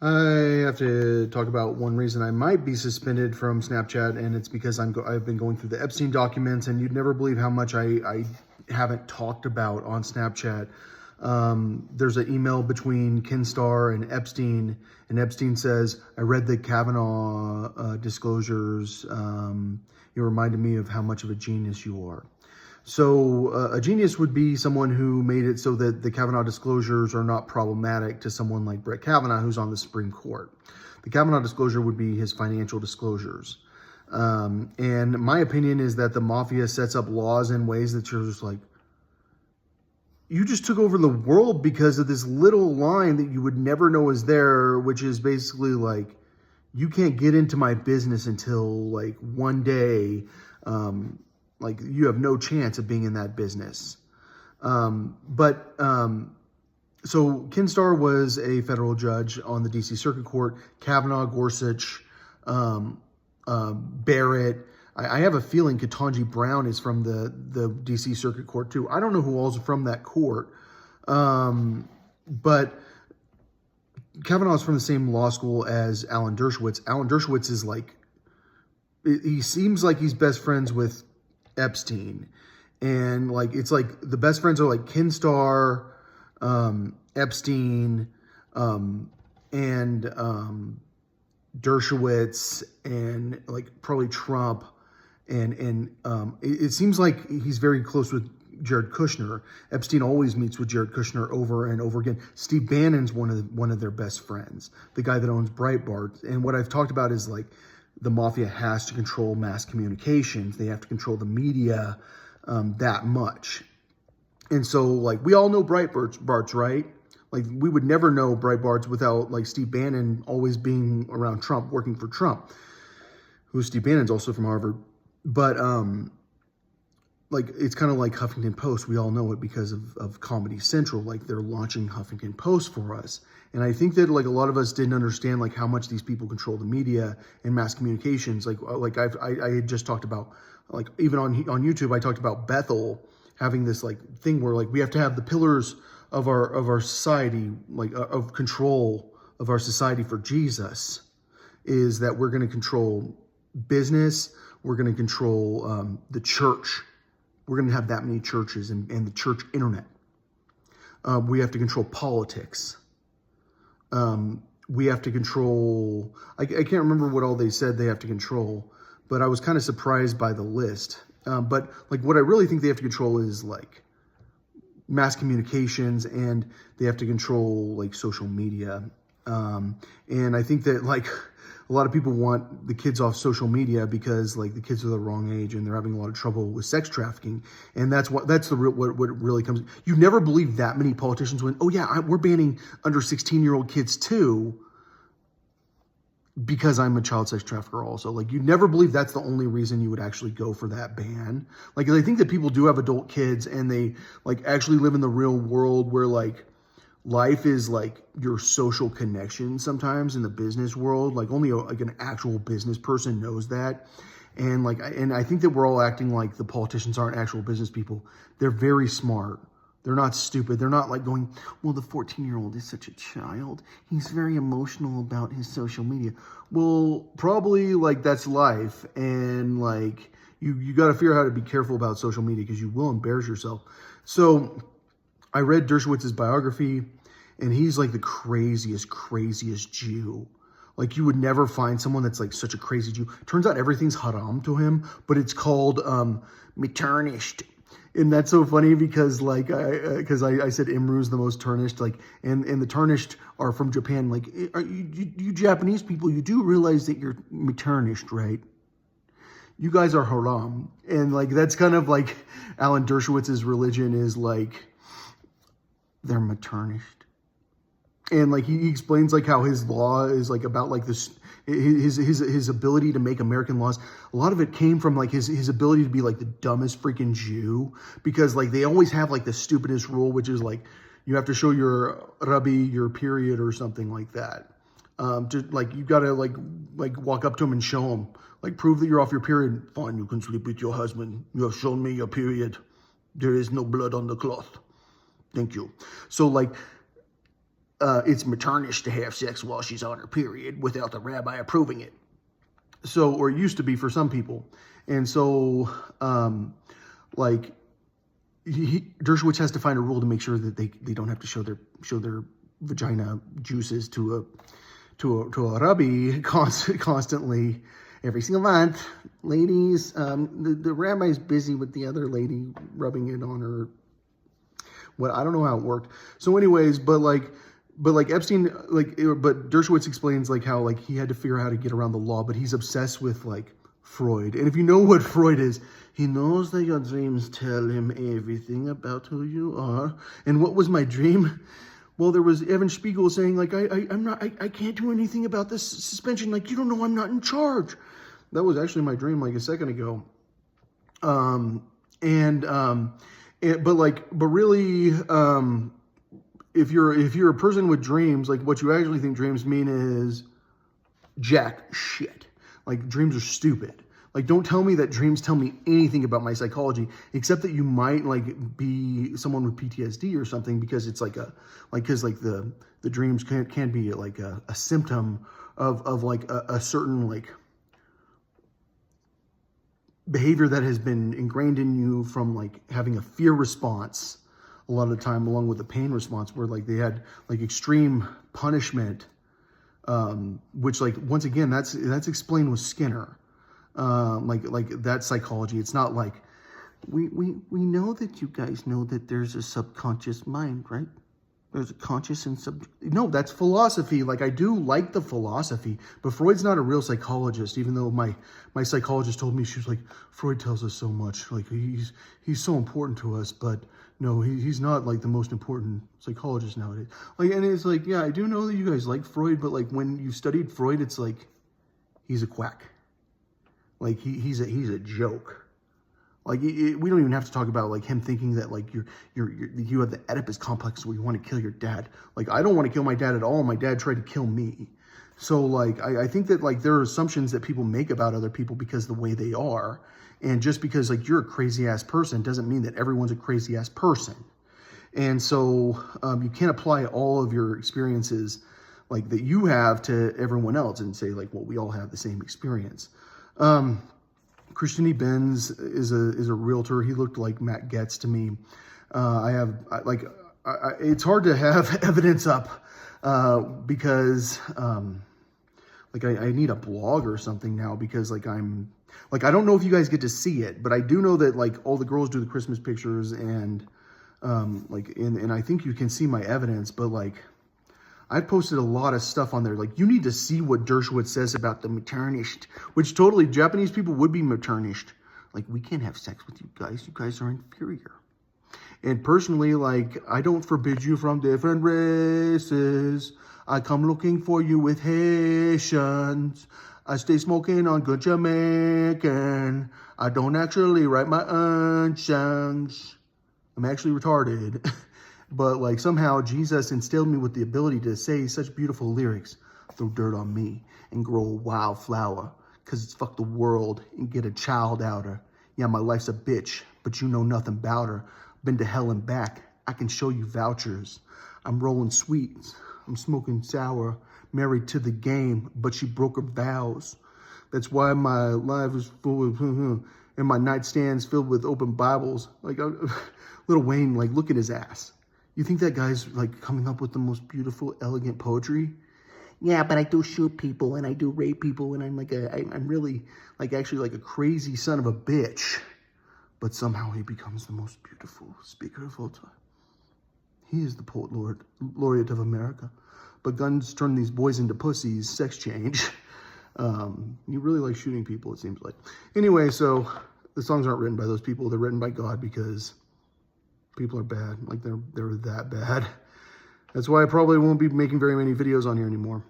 I have to talk about one reason I might be suspended from Snapchat, and it's because I've been going through the Epstein documents, and you'd never believe how much I haven't talked about on Snapchat. There's an email between Ken Starr and Epstein says, "I read the Kavanaugh disclosures. You reminded me of how much of a genius you are." So a genius would be someone who made it so that the Kavanaugh disclosures are not problematic to someone like Brett Kavanaugh, who's on the Supreme Court. The Kavanaugh disclosure would be his financial disclosures. And my opinion is that the mafia sets up laws in ways that you're just like, you just took over the world because of this little line that you would never know is there, which is basically like, you can't get into my business until like one day. Like you have no chance of being in that business. So Ken Starr was a federal judge on the DC Circuit Court. Kavanaugh, Gorsuch, Barrett. I have a feeling Ketanji Brown is from the DC Circuit Court too. I don't know who all's from that court, but Kavanaugh's from the same law school as Alan Dershowitz. Alan Dershowitz is like, he seems like he's best friends with Epstein, and like it's like the best friends are like Ken Starr, Epstein, and Dershowitz, and like probably Trump, and it seems like he's very close with Jared Kushner. Epstein always meets with Jared Kushner over and over again. Steve Bannon's one of their best friends, the guy that owns Breitbart. And what I've talked about is like the mafia has to control mass communications. They have to control the media that much. And so like we all know Breitbart's, right? Like we would never know Breitbart's without like Steve Bannon always being around Trump, working for Trump, who Steve Bannon's also from Harvard. But like it's kind of like Huffington Post. We all know it because of Comedy Central. Like they're launching Huffington Post for us. And I think that like a lot of us didn't understand like how much these people control the media and mass communications. Like I had just talked about, like even on YouTube, I talked about Bethel having this like thing where like we have to have the pillars of our society, like of control of our society for Jesus, is that we're going to control business, we're going to control the church. We're going to have that many churches and the church internet. We have to control politics. We have to control, I can't remember what all they said they have to control, but I was kind of surprised by the list. But like what I really think they have to control is like mass communications, and they have to control like social media. And I think that like a lot of people want the kids off social media because like the kids are the wrong age and they're having a lot of trouble with sex trafficking. And that's the real, what really comes. You never believe that many politicians went, oh yeah, we're banning under 16-year-old kids too, because I'm a child sex trafficker also. Like you never believe that's the only reason you would actually go for that ban. Like I think that people do have adult kids and they like actually live in the real world where like life is like your social connection sometimes in the business world. Like only like an actual business person knows that. And like, and I think that we're all acting like the politicians aren't actual business people. They're very smart. They're not stupid. They're not like going, well, the 14-year-old is such a child. He's very emotional about his social media. Well, probably like that's life. And like, you got to figure out how to be careful about social media because you will embarrass yourself. So I read Dershowitz's biography, and he's like the craziest Jew. Like you would never find someone that's like such a crazy Jew. Turns out everything's haram to him, but it's called tarnished. And that's so funny because like I said Imru's the most tarnished, like and the tarnished are from Japan. Like you Japanese people, you do realize that you're tarnished, right? You guys are haram. And like that's kind of like Alan Dershowitz's religion is like they're maternished. And like he explains like how his law is like about like this his ability to make American laws. A lot of it came from like his ability to be like the dumbest freaking Jew, because like they always have like the stupidest rule, which is like you have to show your Rabbi your period or something like that. Like you gotta like walk up to him and show him, like prove that you're off your period. Fine, you can sleep with your husband. You have shown me your period. There is no blood on the cloth. Thank you. So like it's maternish to have sex while she's on her period without the rabbi approving it. So, or it used to be for some people. And so, like, Dershowitz has to find a rule to make sure that they don't have to show their vagina juices to a rabbi constantly every single month. Ladies, the rabbi's busy with the other lady rubbing it on her. What, I don't know how it worked. So anyways, but Epstein, but Dershowitz explains like how like he had to figure out how to get around the law, but he's obsessed with like Freud. And if you know what Freud is, he knows that your dreams tell him everything about who you are. And what was my dream? Well, there was Evan Spiegel saying like, I can't do anything about this suspension. Like, you don't know I'm not in charge. That was actually my dream like a second ago. But really, if you're a person with dreams, like what you actually think dreams mean is jack shit. Like dreams are stupid. Like don't tell me that dreams tell me anything about my psychology, except that you might like be someone with PTSD or something, because it's like the dreams can be like a symptom of like a certain like behavior that has been ingrained in you from like having a fear response a lot of the time, along with the pain response, where like they had like extreme punishment, which like once again that's explained with Skinner, like that psychology. It's not like we know that you guys know that there's a subconscious mind, right? There's a conscious and no, that's philosophy. Like I do like the philosophy, but Freud's not a real psychologist, even though my psychologist told me, she was like, Freud tells us so much, like he's so important to us, but no, he's not like the most important psychologist nowadays. Like, and it's like, yeah, I do know that you guys like Freud, but like when you studied Freud, it's like he's a quack. Like he's a joke. Like we don't even have to talk about like him thinking that like you have the Oedipus complex where you want to kill your dad. Like I don't want to kill my dad at all. My dad tried to kill me. So like I think that like there are assumptions that people make about other people because of the way they are. And just because like you're a crazy ass person doesn't mean that everyone's a crazy ass person. And so you can't apply all of your experiences like that you have to everyone else and say like, well, we all have the same experience. Christian E. Benz is a realtor. He looked like Matt Getz to me. It's hard to have evidence up because like I need a blog or something now, because like I don't know if you guys get to see it, but I do know that like all the girls do the Christmas pictures and and I think you can see my evidence, but like I've posted a lot of stuff on there. Like, you need to see what Dershowitz says about the maternished, which totally Japanese people would be maternished. Like, we can't have sex with you guys. You guys are inferior. And personally, like, I don't forbid you from different races. I come looking for you with Haitians. I stay smoking on good Jamaican. I don't actually write my own songs. I'm actually retarded. But like somehow Jesus instilled me with the ability to say such beautiful lyrics. Throw dirt on me and grow a wildflower, cause it's fuck the world and get a child out her. Yeah, my life's a bitch, but you know nothing about her. Been to hell and back. I can show you vouchers. I'm rolling sweets. I'm smoking sour. Married to the game, but she broke her vows. That's why my life is full of and my nightstand's filled with open Bibles. Like Lil Wayne, like look at his ass. You think that guy's like coming up with the most beautiful, elegant poetry? Yeah, but I do shoot people and I do rape people and I'm really like actually like a crazy son of a bitch. But somehow he becomes the most beautiful speaker of all time. He is the poet laureate of America. But guns turn these boys into pussies, sex change. You really like shooting people, it seems like. Anyway, so the songs aren't written by those people. They're written by God because people are bad. Like they're that bad. That's why I probably won't be making very many videos on here anymore.